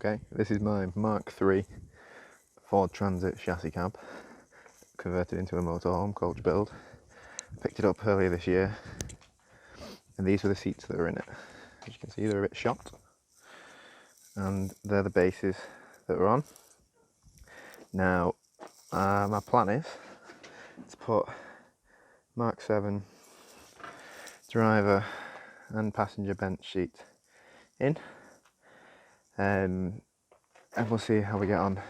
Okay, this is my Mark III Ford Transit chassis cab, converted into a motorhome, coach build. Picked it up earlier this year, and these were the seats that are in it. As you can see, they're a bit shot, and they're the bases that we're on. Now, my plan is to put Mark VII driver and passenger bench seat in, and we'll see how we get on.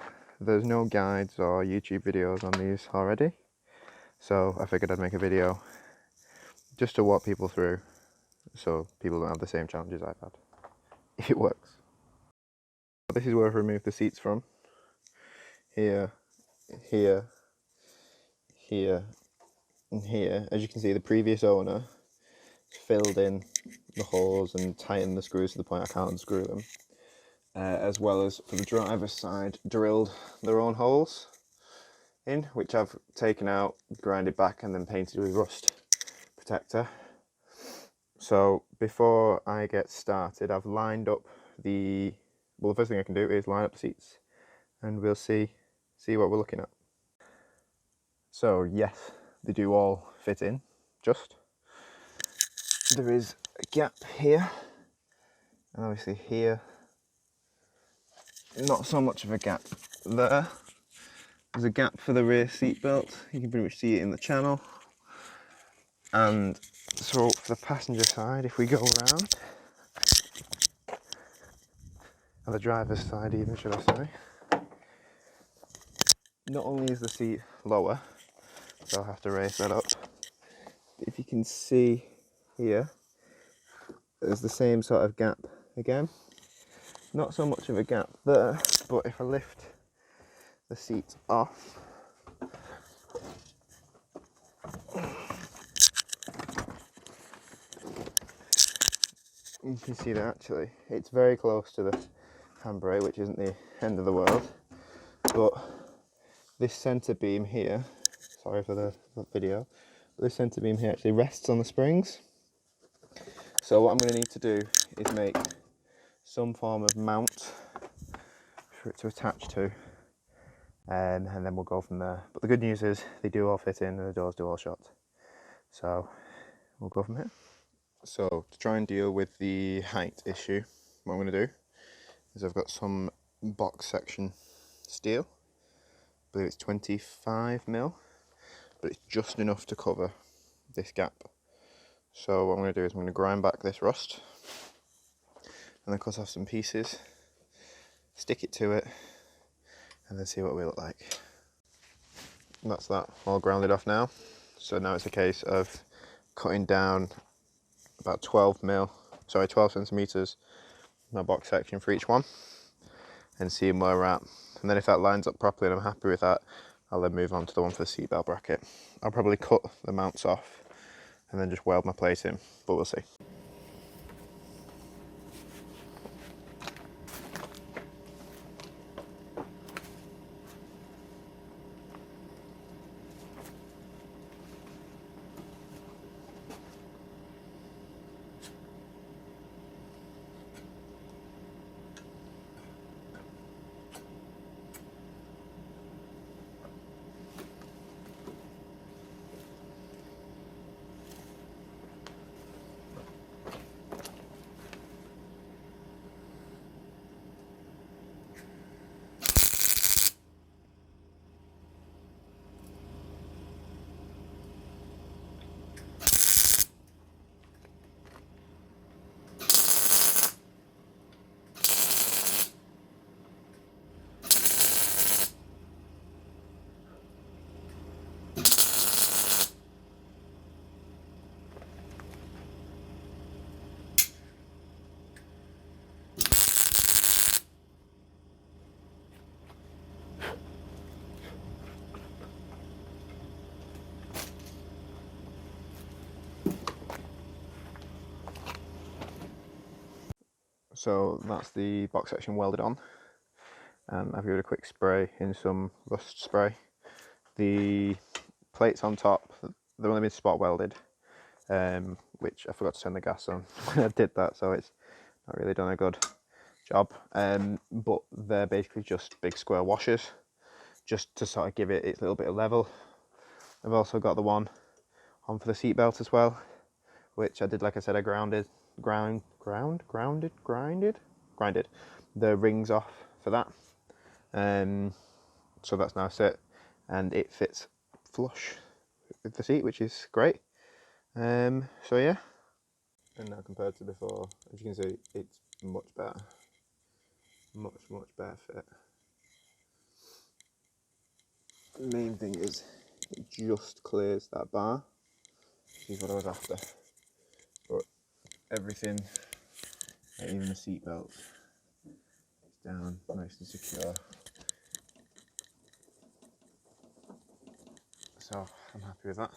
There's no guides or YouTube videos on these already, so I figured I'd make a video just to walk people through so people don't have the same challenges I've had, if it works. This is where I've removed the seats from. Here, here, here, and here. As you can see, the previous owner filled in the holes and tightened the screws to the point I can't unscrew them. As well as for the driver's side, drilled their own holes in, which I've taken out, grinded back, and then painted with rust protector. So before I get started, I've lined up the first thing I can do is line up the seats, and we'll see what we're looking at. So yes, they do all fit in, just. There is a gap here, and obviously here, not so much of a gap there. There's a gap for the rear seat belt. You can pretty much see it in the channel. And so for the passenger side, if we go around, and the driver's side even, should I say, not only is the seat lower, so I'll have to raise that up. If you can see here, there's the same sort of gap again. Not so much of a gap there, but if I lift the seat off, you can see that actually it's very close to the handbrake, which isn't the end of the world, but this centre beam here, sorry for the video, but this centre beam here actually rests on the springs. So what I'm going to need to do is make some form of mount for it to attach to, and then we'll go from there. But the good news is they do all fit in and the doors do all shut, so we'll go from here. So to try and deal with the height issue, what I'm going to do is I've got some box section steel. I believe it's 25mm, but it's just enough to cover this gap. So what I'm going to do is I'm going to grind back this rust, and then cut off some pieces, stick it to it, and then see what we look like. And that's that all grounded off now. So now it's a case of cutting down about 12 centimeters my box section for each one, and seeing where we're at. And then if that lines up properly and I'm happy with that, I'll then move on to the one for the seatbelt bracket. I'll probably cut the mounts off and then just weld my plate in, but we'll see. So that's the box section welded on. I've given it a quick spray in some rust spray. The plates on top, they've only been spot welded, which I forgot to turn the gas on when I did that, so it's not really done a good job, but they're basically just big square washers, just to sort of give it its little bit of level. I've also got the one on for the seat belt as well, which I did, like I said, I grinded the rings off for that. So that's now set, and it fits flush with the seat, which is great. So yeah. And now compared to before, as you can see, it's much better. Much better fit. The main thing is it just clears that bar, which is what I was after. But everything, like even the seat belt, is down nice and secure. So I'm happy with that.